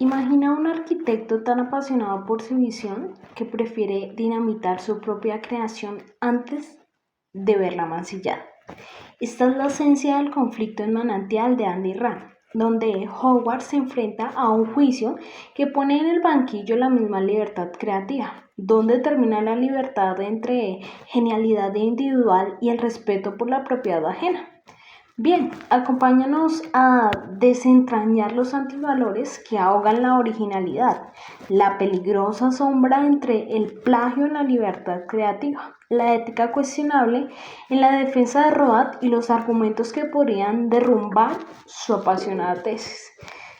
Imagina a un arquitecto tan apasionado por su visión que prefiere dinamitar su propia creación antes de verla mancillada. Esta es la esencia del conflicto en Manantial de Andy Rand, donde Howard se enfrenta a un juicio que pone en el banquillo la misma libertad creativa. ¿Dónde termina la libertad entre genialidad individual y el respeto por la propiedad ajena? Bien, acompáñanos a desentrañar los antivalores que ahogan la originalidad, la peligrosa sombra entre el plagio y la libertad creativa, la ética cuestionable en la defensa de Roat y los argumentos que podrían derrumbar su apasionada tesis.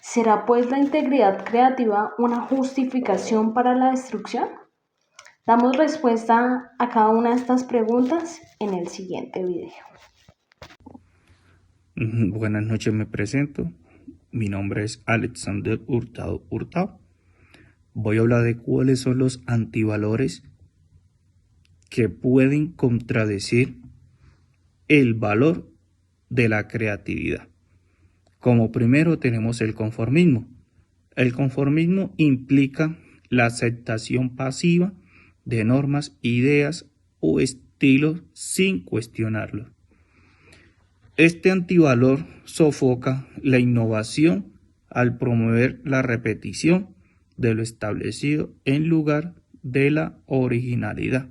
¿Será pues la integridad creativa una justificación para la destrucción? Damos respuesta a cada una de estas preguntas en el siguiente video. Buenas noches, me presento. Mi nombre es Alexander Hurtado Hurtado. Voy a hablar de cuáles son los antivalores que pueden contradecir el valor de la creatividad. Como primero tenemos el conformismo. El conformismo implica la aceptación pasiva de normas, ideas o estilos sin cuestionarlos. Este antivalor sofoca la innovación al promover la repetición de lo establecido en lugar de la originalidad.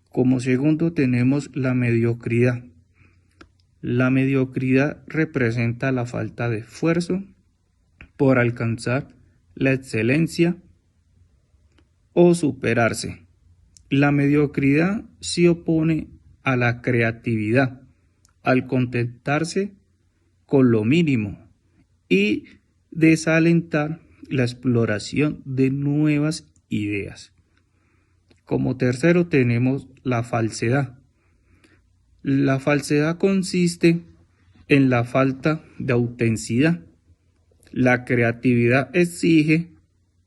Como segundo tenemos la mediocridad. La mediocridad representa la falta de esfuerzo por alcanzar la excelencia o superarse. La mediocridad se opone a la creatividad al contentarse con lo mínimo y desalentar la exploración de nuevas ideas. Como tercero tenemos la falsedad. La falsedad consiste en la falta de autenticidad. La creatividad exige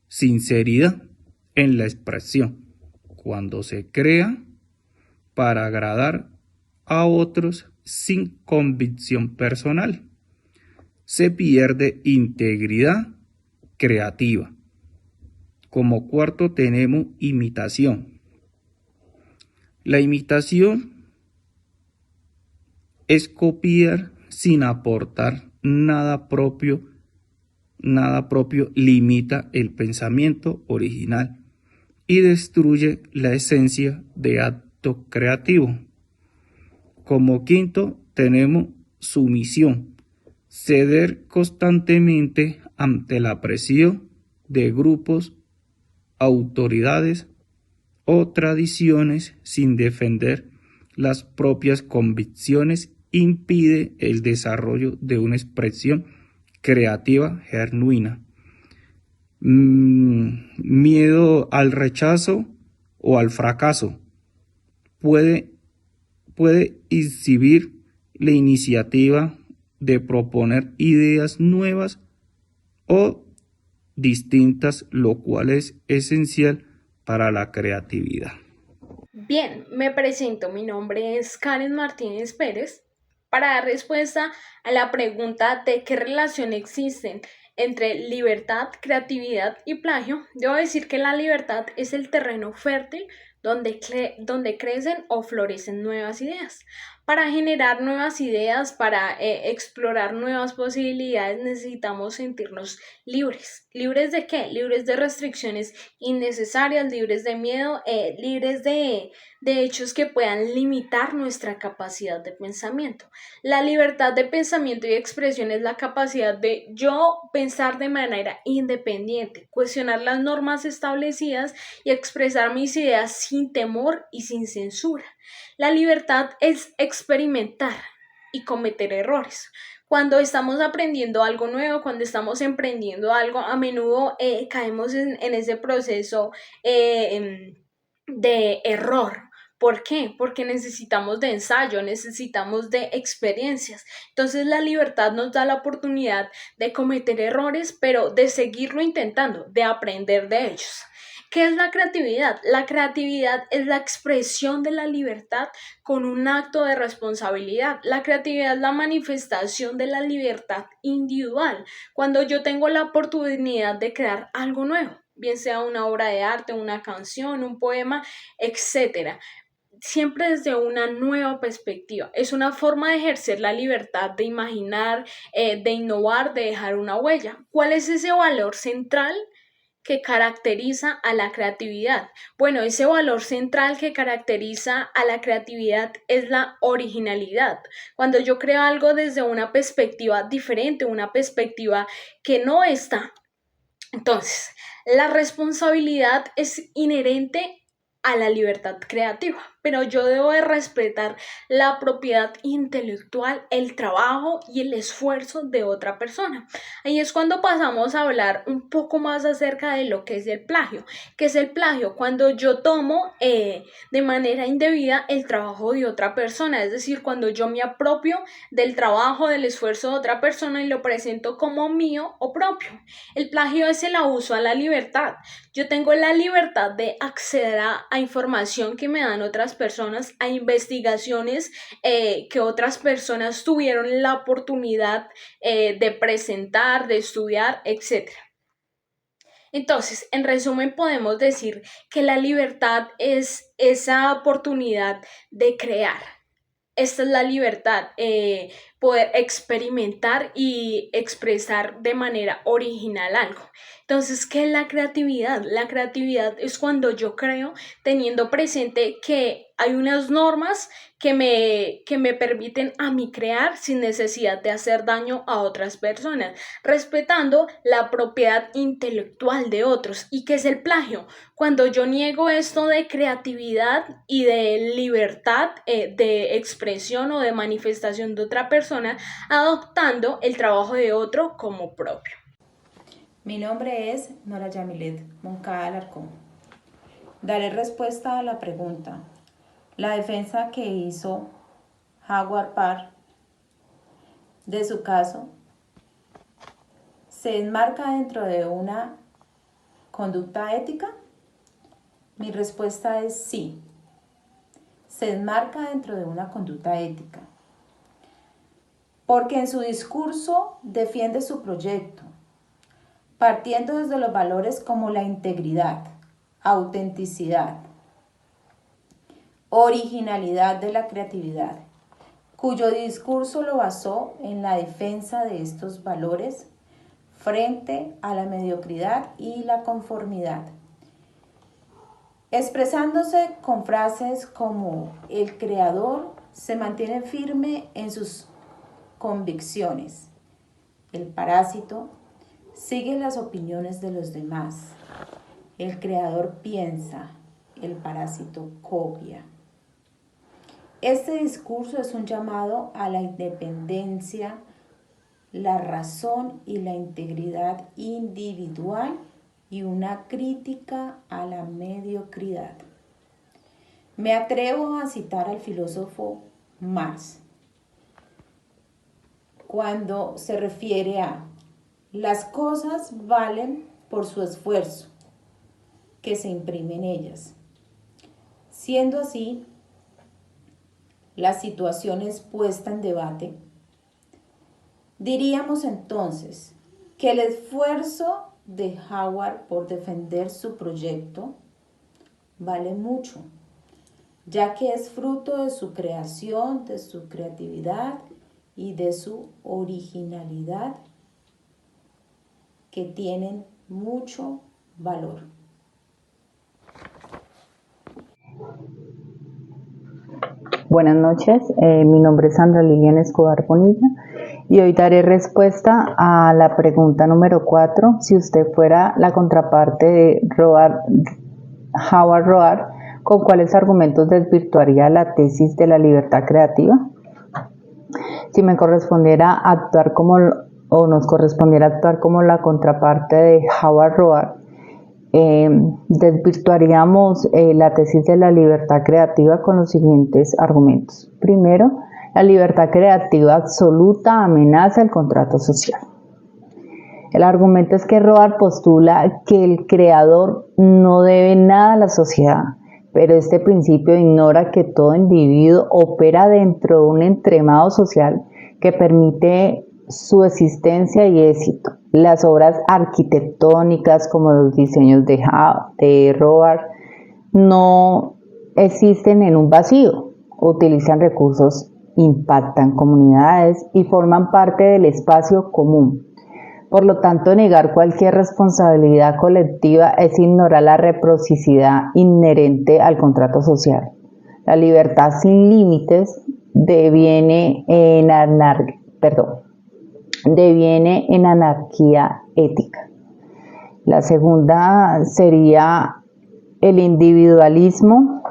sinceridad en la expresión. Cuando se crea para agradar a otros sin convicción personal, se pierde integridad creativa. Como cuarto tenemos imitación. La imitación es copiar sin aportar nada propio. Nada propio limita el pensamiento original y destruye la esencia de acto creativo. Como quinto tenemos sumisión, ceder constantemente ante la presión de grupos, autoridades o tradiciones sin defender las propias convicciones impide el desarrollo de una expresión creativa genuina. Miedo al rechazo o al fracaso puede exhibir la iniciativa de proponer ideas nuevas o distintas, lo cual es esencial para la creatividad. Bien, me presento, mi nombre es Karen Martínez Pérez. Para dar respuesta a la pregunta de qué relación existen entre libertad, creatividad y plagio, debo decir que la libertad es el terreno fértil donde crecen o florecen nuevas ideas. Para generar nuevas ideas, para explorar nuevas posibilidades, necesitamos sentirnos libres. ¿Libres de qué? Libres de restricciones innecesarias, libres de miedo, libres de hechos que puedan limitar nuestra capacidad de pensamiento. La libertad de pensamiento y expresión es la capacidad de yo pensar de manera independiente, cuestionar las normas establecidas y expresar mis ideas sin temor y sin censura. La libertad es experimentar y cometer errores. Cuando estamos aprendiendo algo nuevo, cuando estamos emprendiendo algo, a menudo caemos en ese proceso de error. ¿Por qué? Porque necesitamos de ensayo, necesitamos de experiencias. Entonces la libertad nos da la oportunidad de cometer errores, pero de seguirlo intentando, de aprender de ellos. ¿Qué es la creatividad? La creatividad es la expresión de la libertad con un acto de responsabilidad. La creatividad es la manifestación de la libertad individual, cuando yo tengo la oportunidad de crear algo nuevo, bien sea una obra de arte, una canción, un poema, etcétera. Siempre desde una nueva perspectiva. Es una forma de ejercer la libertad de imaginar, de innovar, de dejar una huella. ¿Cuál es ese valor central que caracteriza a la creatividad? Bueno, ese valor central que caracteriza a la creatividad es la originalidad. Cuando yo creo algo desde una perspectiva diferente, una perspectiva que no está. Entonces, la responsabilidad es inherente a la libertad creativa, pero yo debo de respetar la propiedad intelectual, el trabajo y el esfuerzo de otra persona. Ahí es cuando pasamos a hablar un poco más acerca de lo que es el plagio. ¿Qué es el plagio? Cuando yo tomo de manera indebida el trabajo de otra persona, es decir, cuando yo me apropio del trabajo, del esfuerzo de otra persona y lo presento como mío o propio. El plagio es el abuso a la libertad. Yo tengo la libertad de acceder a información que me dan otras personas, a investigaciones que otras personas tuvieron la oportunidad de presentar, de estudiar, etc. Entonces, en resumen, podemos decir que la libertad es esa oportunidad de crear. Esta es la libertad, poder experimentar y expresar de manera original algo. Entonces, ¿qué es la creatividad? La creatividad es cuando yo creo teniendo presente que hay unas normas que me permiten a mí crear sin necesidad de hacer daño a otras personas, respetando la propiedad intelectual de otros. ¿Y qué es el plagio? Cuando yo niego esto de creatividad y de libertad de expresión o de manifestación de otra persona, adoptando el trabajo de otro como propio. Mi nombre es Nora Yamilet Moncada Alarcón. Daré respuesta a la pregunta. La defensa que hizo Howard Parr de su caso se enmarca dentro de una conducta ética. Mi respuesta es sí. Se enmarca dentro de una conducta ética. Porque en su discurso defiende su proyecto, partiendo desde los valores como la integridad, autenticidad, originalidad de la creatividad, cuyo discurso lo basó en la defensa de estos valores frente a la mediocridad y la conformidad, expresándose con frases como el creador se mantiene firme en sus convicciones, el parásito sigue las opiniones de los demás, el creador piensa, el parásito copia. Este discurso es un llamado a la independencia, la razón y la integridad individual y una crítica a la mediocridad. Me atrevo a citar al filósofo Marx cuando se refiere a las cosas valen por su esfuerzo que se imprime en ellas. Siendo así, la situación es puesta en debate. Diríamos entonces que el esfuerzo de Howard por defender su proyecto vale mucho, ya que es fruto de su creación, de su creatividad y de su originalidad, que tienen mucho valor. Buenas noches, mi nombre es Sandra Lilian Escobar Bonilla y hoy daré respuesta a la pregunta número 4. Si usted fuera la contraparte de Howard Roark, ¿con cuáles argumentos desvirtuaría la tesis de la libertad creativa? Si me correspondiera actuar nos correspondiera actuar como la contraparte de Howard Roark, desvirtuaríamos la tesis de la libertad creativa con los siguientes argumentos. Primero, la libertad creativa absoluta amenaza el contrato social. El argumento es que Roar postula que el creador no debe nada a la sociedad, pero este principio ignora que todo individuo opera dentro de un entramado social que permite su existencia y éxito. Las obras arquitectónicas como los diseños de Roar no existen en un vacío, utilizan recursos, impactan comunidades y forman parte del espacio común. Por lo tanto, negar cualquier responsabilidad colectiva es ignorar la reciprocidad inherente al contrato social. La libertad sin límites deviene en anarquía ética. La segunda sería: el individualismo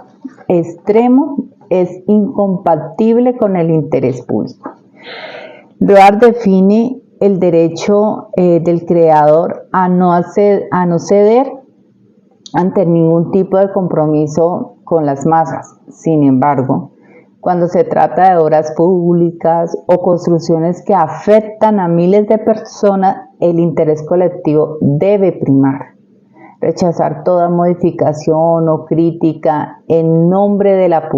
extremo es incompatible con el interés público. Roar define el derecho del creador a no ceder ante ningún tipo de compromiso con las masas. Sin embargo, cuando se trata de obras públicas o construcciones que afectan a miles de personas, el interés colectivo debe primar. Rechazar toda modificación o crítica en nombre de la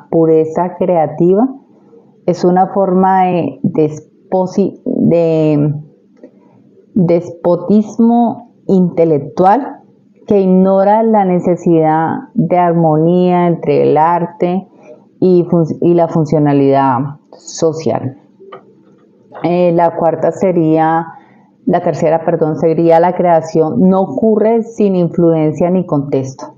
pureza creativa es una forma de despotismo intelectual que ignora la necesidad de armonía entre el arte y la funcionalidad social. La tercera sería: la creación no ocurre sin influencia ni contexto.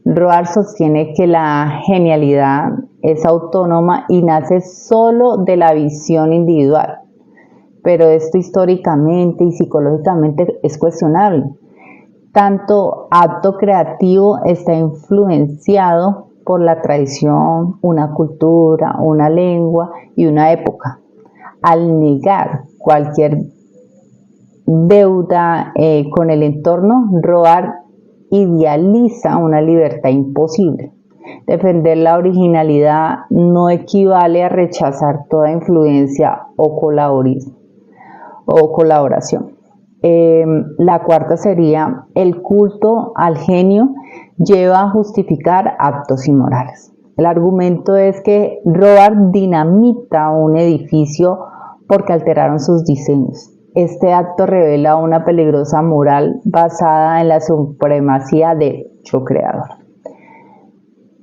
Roar sostiene que la genialidad es autónoma y nace solo de la visión individual, pero esto históricamente y psicológicamente es cuestionable. Tanto acto creativo está influenciado por la tradición, una cultura, una lengua y una época. Al negar cualquier deuda con el entorno, Roar idealiza una libertad imposible. Defender la originalidad no equivale a rechazar toda influencia o colaboración. La cuarta sería: el culto al genio lleva a justificar actos inmorales. El argumento es que Roar dinamita un edificio porque alteraron sus diseños. Este acto revela una peligrosa moral basada en la supremacía del yo creador.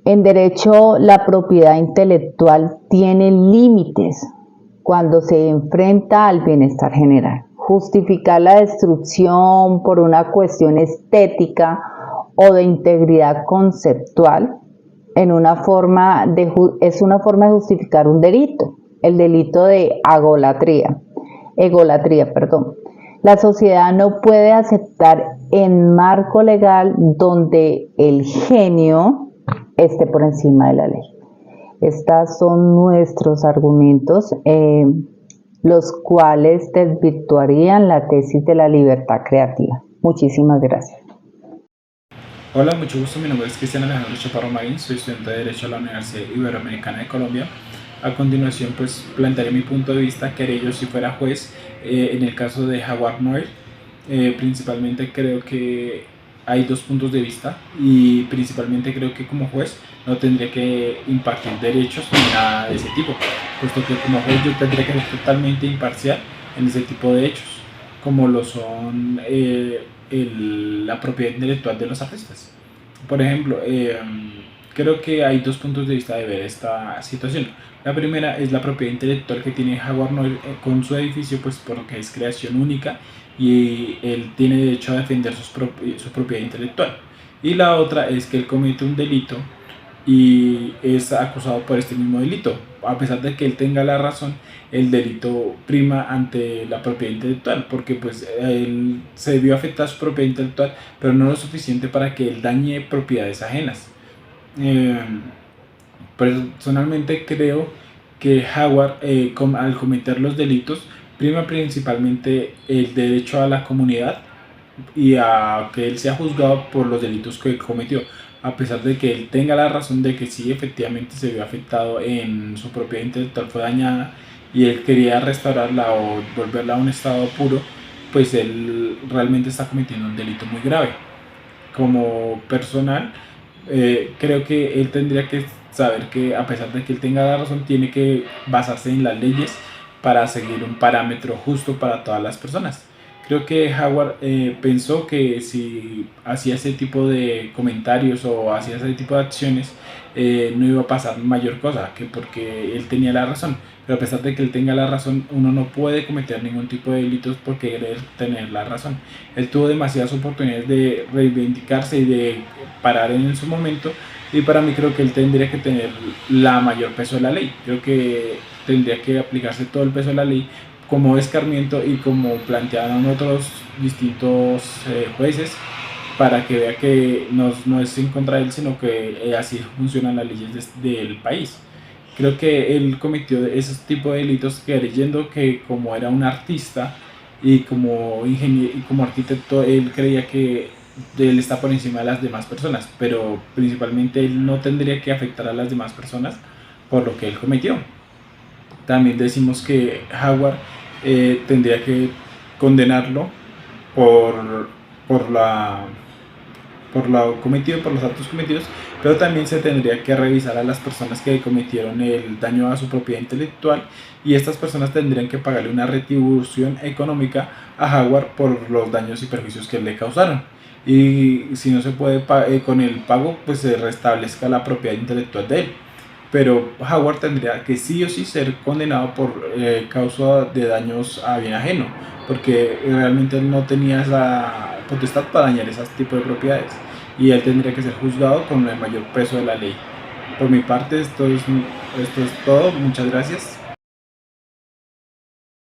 En derecho, la propiedad intelectual tiene límites cuando se enfrenta al bienestar general. Justificar la destrucción por una cuestión estética o de integridad conceptual es una forma de justificar un delito, el delito de egolatría. La sociedad no puede aceptar en marco legal donde el genio esté por encima de la ley. Estos son nuestros argumentos, los cuales desvirtuarían la tesis de la libertad creativa. Muchísimas gracias. Hola, mucho gusto. Mi nombre es Cristian Alejandro Chaparro Marín, soy estudiante de Derecho a la Universidad Iberoamericana de Colombia. A continuación, pues plantearé mi punto de vista, que haría yo si fuera juez en el caso de Howard Noel. Principalmente creo que hay dos puntos de vista y principalmente creo que como juez no tendría que impartir derechos ni nada de ese tipo, puesto que como juez yo tendría que ser totalmente imparcial en ese tipo de hechos, como lo son la propiedad intelectual de los artistas. Por ejemplo, creo que hay dos puntos de vista de ver esta situación. La primera es la propiedad intelectual que tiene Howard Noel con su edificio, pues porque es creación única y él tiene derecho a defender su propiedad intelectual. Y la otra es que él comete un delito y es acusado por este mismo delito. A pesar de que él tenga la razón, el delito prima ante la propiedad intelectual, porque pues él se vio afectar su propiedad intelectual, pero no lo suficiente para que él dañe propiedades ajenas. Personalmente creo que Howard, al cometer los delitos, prima principalmente el derecho a la comunidad y a que él sea juzgado por los delitos que cometió, a pesar de que él tenga la razón de que sí, efectivamente se vio afectado en su propiedad intelectual, fue dañada y él quería restaurarla o volverla a un estado puro, pues él realmente está cometiendo un delito muy grave. Como personal, creo que él tendría que saber que a pesar de que él tenga la razón, tiene que basarse en las leyes para seguir un parámetro justo para todas las personas. Creo que Howard pensó que si hacía ese tipo de comentarios o hacía ese tipo de acciones, no iba a pasar mayor cosa, que porque él tenía la razón. Pero a pesar de que él tenga la razón, uno no puede cometer ningún tipo de delitos por querer tener la razón. Él tuvo demasiadas oportunidades de reivindicarse y de parar en su momento, y para mí creo que él tendría que tener la mayor peso de la ley. Creo que tendría que aplicarse todo el peso de la ley como escarmiento y como plantearon otros distintos jueces, para que vea que no es en contra de él, sino que así funcionan las leyes del país. Creo que él cometió esos tipos de delitos creyendo que como era un artista y como ingeniero y como arquitecto, él creía que él está por encima de las demás personas, pero principalmente él no tendría que afectar a las demás personas por lo que él cometió. También decimos que Howard tendría que condenarlo por, por la por lo cometido, por los actos cometidos, pero también se tendría que revisar a las personas que cometieron el daño a su propiedad intelectual, y estas personas tendrían que pagarle una retribución económica a Howard por los daños y perjuicios que le causaron. Y si no se puede con el pago, pues se restablezca la propiedad intelectual de él. Pero Howard tendría que sí o sí ser condenado por causa de daños a bien ajeno, porque realmente él no tenía esa potestad para dañar ese tipo de propiedades, y él tendría que ser juzgado con el mayor peso de la ley. Por mi parte, esto es todo. Muchas gracias.